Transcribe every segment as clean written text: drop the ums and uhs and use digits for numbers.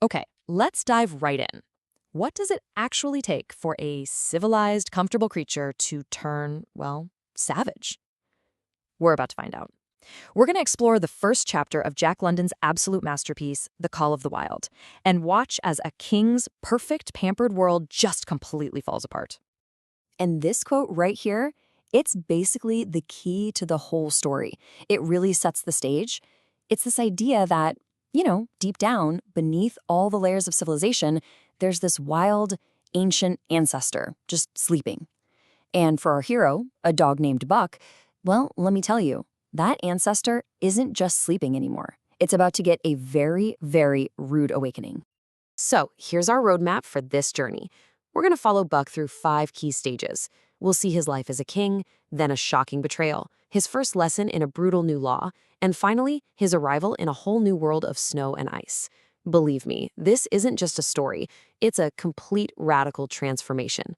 Okay, let's dive right in. What does it actually take for a civilized, comfortable creature to turn, well, savage? We're about to find out. We're going to explore the first chapter of Jack London's absolute masterpiece, The Call of the Wild, and watch as a king's perfect, pampered world just completely falls apart. And this quote right here, it's basically the key to the whole story. It really sets the stage. It's this idea that, deep down, beneath all the layers of civilization, there's this wild, ancient ancestor just sleeping. And for our hero, a dog named Buck, well, let me tell you, that ancestor isn't just sleeping anymore. It's about to get a very, very rude awakening. So here's our roadmap for this journey. We're going to follow Buck through 5 key stages. We'll see his life as a king, then a shocking betrayal, his first lesson in a brutal new law, and finally, his arrival in a whole new world of snow and ice. Believe me, this isn't just a story, it's a complete radical transformation.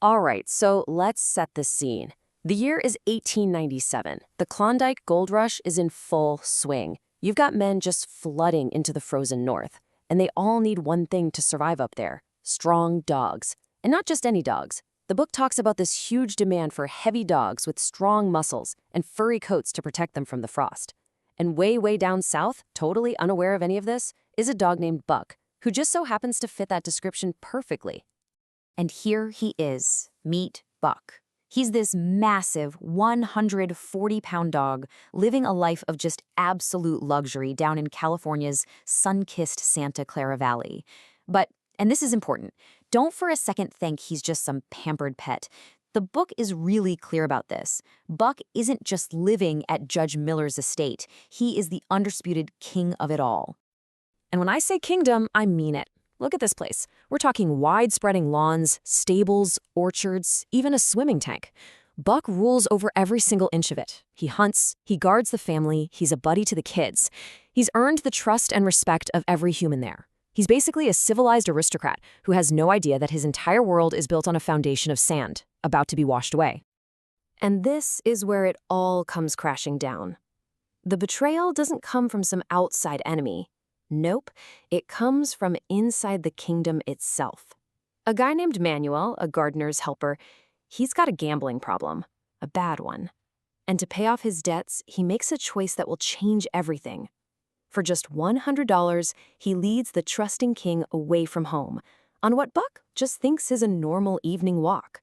All right, so let's set the scene. The year is 1897. The Klondike Gold Rush is in full swing. You've got men just flooding into the frozen north, and they all need one thing to survive up there: strong dogs. And not just any dogs. The book talks about this huge demand for heavy dogs with strong muscles and furry coats to protect them from the frost. And way, way down south, totally unaware of any of this, is a dog named Buck, who just so happens to fit that description perfectly. And here he is. Meet Buck. He's this massive 140-pound dog living a life of just absolute luxury down in California's sun-kissed Santa Clara Valley. But, and this is important, don't for a second think he's just some pampered pet. The book is really clear about this. Buck isn't just living at Judge Miller's estate. He is the undisputed king of it all. And when I say kingdom, I mean it. Look at this place. We're talking wide-spreading lawns, stables, orchards, even a swimming tank. Buck rules over every single inch of it. He hunts, he guards the family, he's a buddy to the kids. He's earned the trust and respect of every human there. He's basically a civilized aristocrat who has no idea that his entire world is built on a foundation of sand, about to be washed away. And this is where it all comes crashing down. The betrayal doesn't come from some outside enemy. Nope, it comes from inside the kingdom itself. A guy named Manuel, a gardener's helper, he's got a gambling problem, a bad one. And to pay off his debts, he makes a choice that will change everything. For just $100, he leads the trusting king away from home, on what Buck just thinks is a normal evening walk.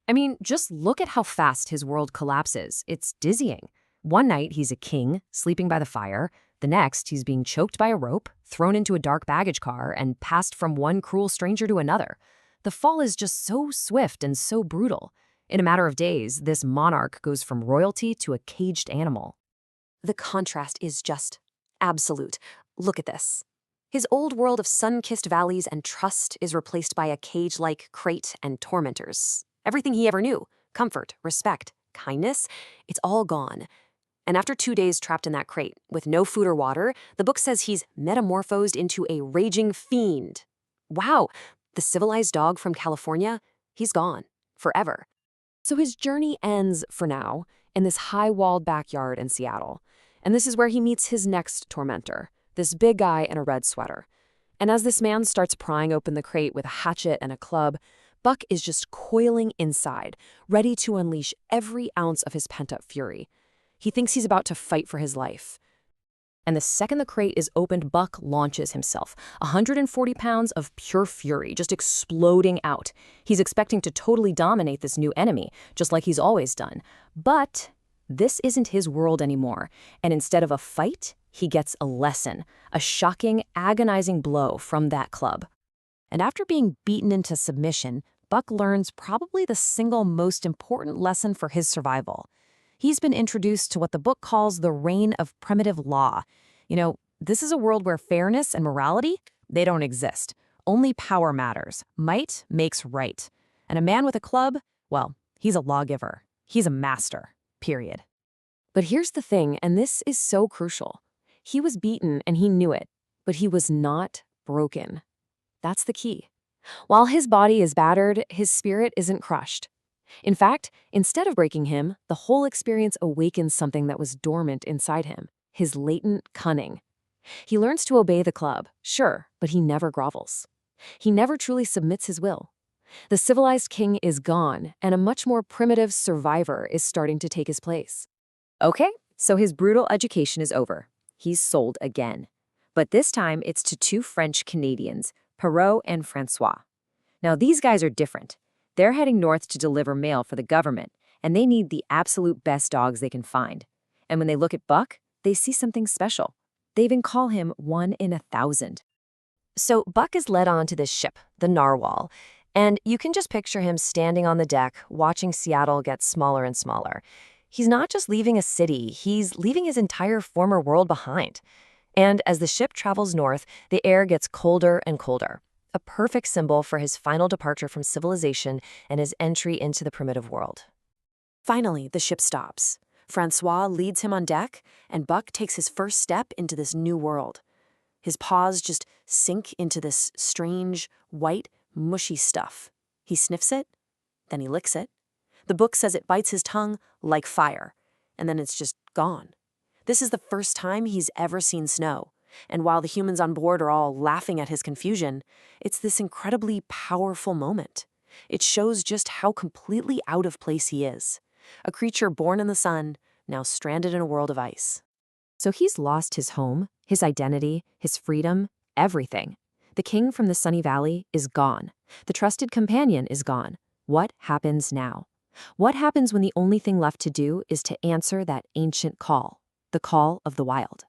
I mean, just look at how fast his world collapses. It's dizzying. One night, he's a king, sleeping by the fire. The next, he's being choked by a rope, thrown into a dark baggage car, and passed from one cruel stranger to another. The fall is just so swift and so brutal. In a matter of days, this monarch goes from royalty to a caged animal. The contrast is just absolute. Look at this. His old world of sun-kissed valleys and trust is replaced by a cage-like crate and tormentors. Everything he ever knew, comfort, respect, kindness, it's all gone. And after 2 days trapped in that crate, with no food or water, the book says he's metamorphosed into a raging fiend. Wow, the civilized dog from California, he's gone, forever. So his journey ends, for now, in this high-walled backyard in Seattle. And this is where he meets his next tormentor, this big guy in a red sweater. And as this man starts prying open the crate with a hatchet and a club, Buck is just coiling inside, ready to unleash every ounce of his pent-up fury. He thinks he's about to fight for his life. And the second the crate is opened, Buck launches himself. 140 pounds of pure fury, just exploding out. He's expecting to totally dominate this new enemy, just like he's always done. But this isn't his world anymore. And instead of a fight, he gets a lesson, a shocking, agonizing blow from that club. And after being beaten into submission, Buck learns probably the single most important lesson for his survival. He's been introduced to what the book calls the reign of primitive law. This is a world where fairness and morality, they don't exist. Only power matters. Might makes right. And a man with a club, well, he's a lawgiver. He's a master, period. But here's the thing, and this is so crucial. He was beaten and he knew it, but he was not broken. That's the key. While his body is battered, his spirit isn't crushed. In fact, instead of breaking him, the whole experience awakens something that was dormant inside him, his latent cunning. He learns to obey the club, sure, but he never grovels. He never truly submits his will. The civilized king is gone, and a much more primitive survivor is starting to take his place. Okay, so his brutal education is over. He's sold again. But this time it's to two French Canadians, Perrault and Francois. Now these guys are different. They're heading north to deliver mail for the government, and they need the absolute best dogs they can find. And when they look at Buck, they see something special. They even call him 1 in 1,000. So Buck is led onto this ship, the Narwhal, and you can just picture him standing on the deck, watching Seattle get smaller and smaller. He's not just leaving a city, he's leaving his entire former world behind. And as the ship travels north, the air gets colder and colder, a perfect symbol for his final departure from civilization and his entry into the primitive world. Finally, the ship stops. Francois leads him on deck, and Buck takes his first step into this new world. His paws just sink into this strange, white, mushy stuff. He sniffs it, then he licks it. The book says it bites his tongue like fire, and then it's just gone. This is the first time he's ever seen snow, and while the humans on board are all laughing at his confusion, it's this incredibly powerful moment. It shows just how completely out of place he is. A creature born in the sun, now stranded in a world of ice. So he's lost his home, his identity, his freedom, everything. The king from the Sunny Valley is gone. The trusted companion is gone. What happens now? What happens when the only thing left to do is to answer that ancient call, the call of the wild?